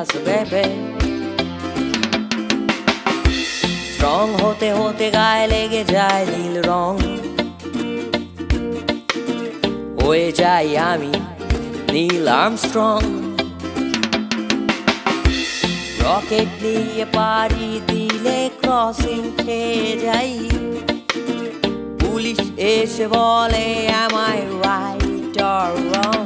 আছে বেবে। স্ট্রং হতে হতে গায়ে লেগে যায় নীল রং, হয়ে যাই আমি নীল আর্মস্ট্রং। রকেট নিয়ে পাড়ি দিলে ক্রসিং খেয়ে যাই, পুলিশ এসে বলে am I right or wrong।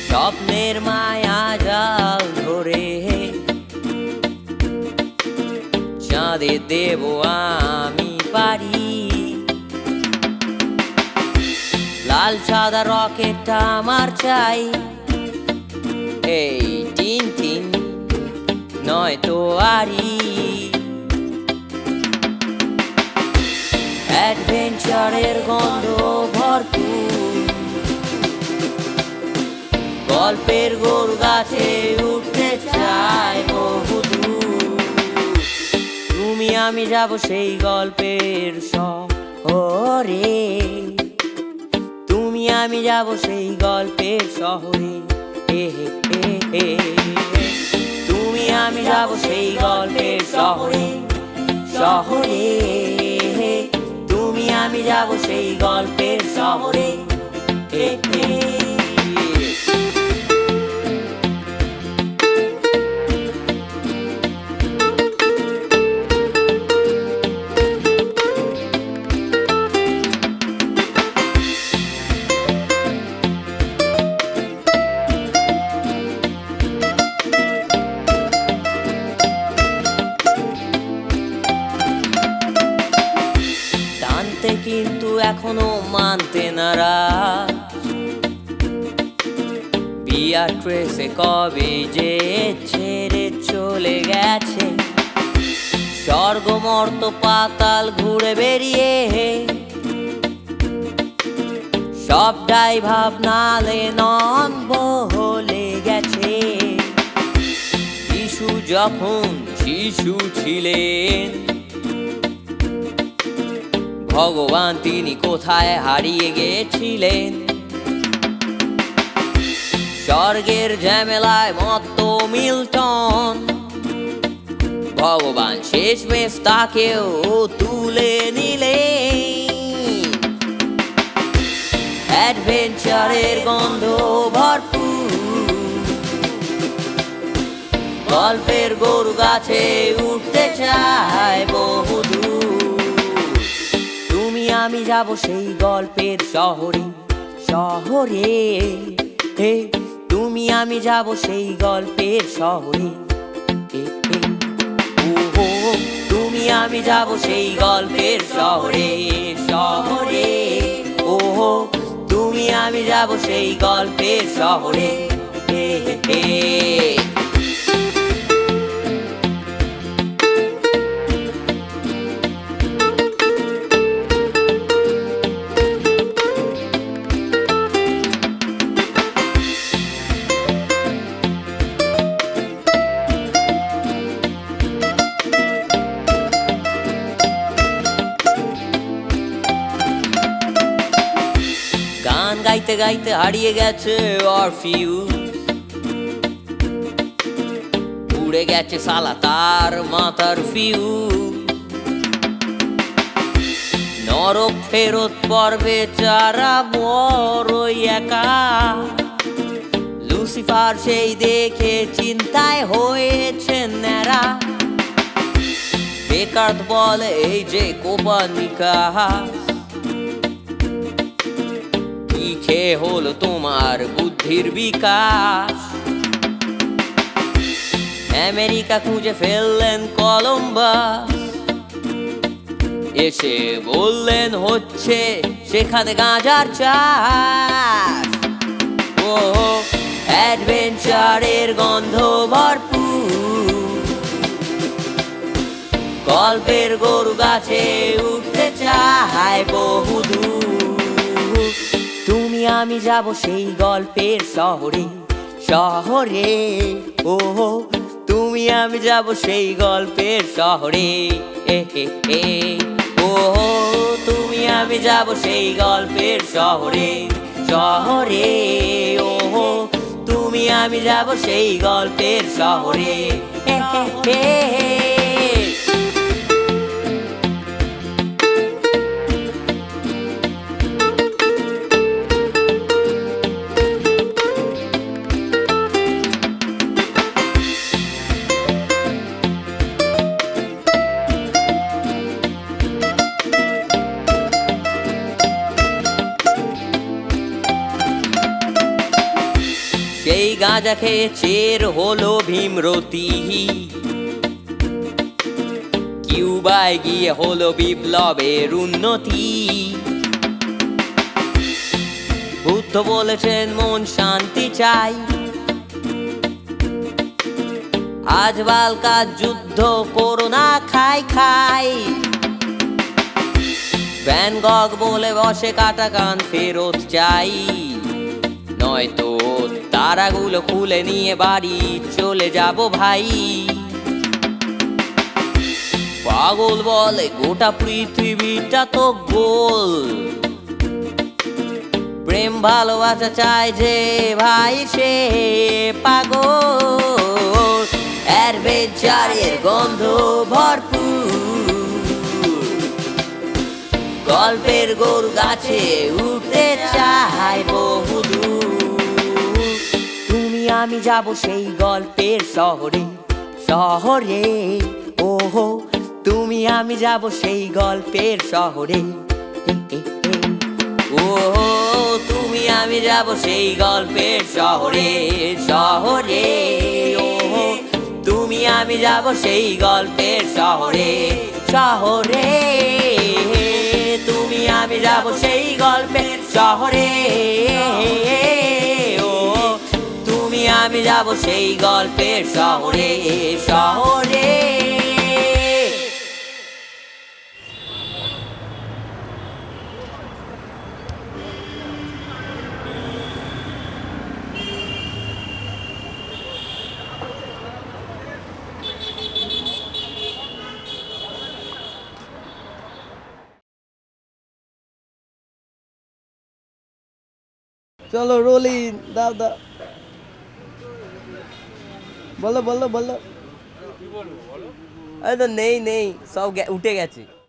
স্বপ্নের মায়া জাল ধরে চাঁদে দেব আমি পারি, লাল সাদা রকেটটা আমার চাই, এই টিন টিন নয় তো আরি। অ্যাডভেঞ্চারের গন্ধ ভরপুর, গল্পের গোর গাছে উঠতে চাই বহুদূর। তুমি আমি যাব সেই গল্পের শহরে, তুমি আমি যাব সেই গল্পের শহরে। তুমি আমি যাব সেই গল্পের শহরে, শহরে। তুমি আমি যাব সেই গল্পের শহরে। কিন্তু এখনো মানতে নারাজ, বিয়াট্রেসে কবে যে ছেড়ে চলে গেছে। স্বর্গ মর্ত পাতাল ঘুরে বেরিয়ে সবটাই ভাবনালে নন বলে গেছে। শিশু যখন শিশু ছিলেন, ভগবান তিনি কোথায় হারিয়ে গেছিলেন। স্বর্গের ঝামেলায় মত্ত মিল্টন, ভগবান শেষমেশ তাকেও তুলে নিলেন। অ্যাডভেঞ্চারের গন্ধ ভরপুর, গল্পের গরু গাছে উঠতে চায় বহুদূর। তুমি আমি যাব সেই গল্পের শহরে, শহরে। তুমি আমি যাব সেই গল্পের শহরে। তুমি আমি যাব সেই গল্পের শহরে, শহরে। ওহো তুমি আমি যাব সেই গল্পের শহরে। গান গাইতে গাইতে হারিয়ে গেছে অরফিউজ, উড়ে গেছে সালা তার মাথার ফিউজ। নরক ফেরত পর্বে চারা বড়ই একা, লুসিফার সেই দেখে চিন্তায় হয়েছে ন্যাড়া। ডেকার্ত বলে এই যে কোপার্নিকাস, খেয়ে হলো তোমার বুদ্ধির বিকাশ। আমেরিকা খুঁজে ফেললেন কলম্বাস, এসে বললেন হচ্ছে সেখানে গাঁজার চাষ। ও অ্যাডভেঞ্চারের গন্ধ ভরপুর, গল্পের গরু গাছে উঠতে চায় বহুদূর। তুমি আমি যাব সেই গল্পের শহরে, শহরে। ওহো তুমি আমি যাব সেই গল্পের শহরে। ওহো তুমি আমি যাব সেই গল্পের শহরে, শহরে। ওহো তুমি আমি যাব সেই গল্পের শহরে। হে হে হে হে। সেই গাঁজা খেয়ে চের হলো ভীমরতি, কিউবায় গিয়ে হলো বিপ্লবের উন্নতি। বুদ্ধ বলেছেন মন শান্তি চাই, আজ বালকার যুদ্ধ করোনা খাই খাই। ভ্যান গগ বলে বসে কাটা কান ফেরত চাই, নয়তো তারাগুলো খুলে নিয়ে বাড়ি চলে যাব ভাই। পাগল বলে গোটা পৃথিবীটা তো গোল, প্রেম ভালোবাসা চায় যে ভাই সে পাগল। অ্যাডভেঞ্চারের গন্ধ ভরপুর, গল্পের গোল গাছে উঠতে চায় বহুদূর। তুমি আমি যাব সেই গল্পের শহরে শহরে, ওহো তুমি আমি যাব সেই গল্পের শহরে। ওহো তুমি আমি যাব সেই গল্পের শহরে শহরে। ওহো তুমি আমি যাব সেই গল্পের শহরে শহরে। তুমি আমি যাব সেই গল্পের শহরে। ও তুমি আমি যাব সেই গল্পের শহরে শহরে। চলো রোলিং, দাও দাও, বলো বলো বলো। আরে তো নেই নেই, সব উঠে গেছে।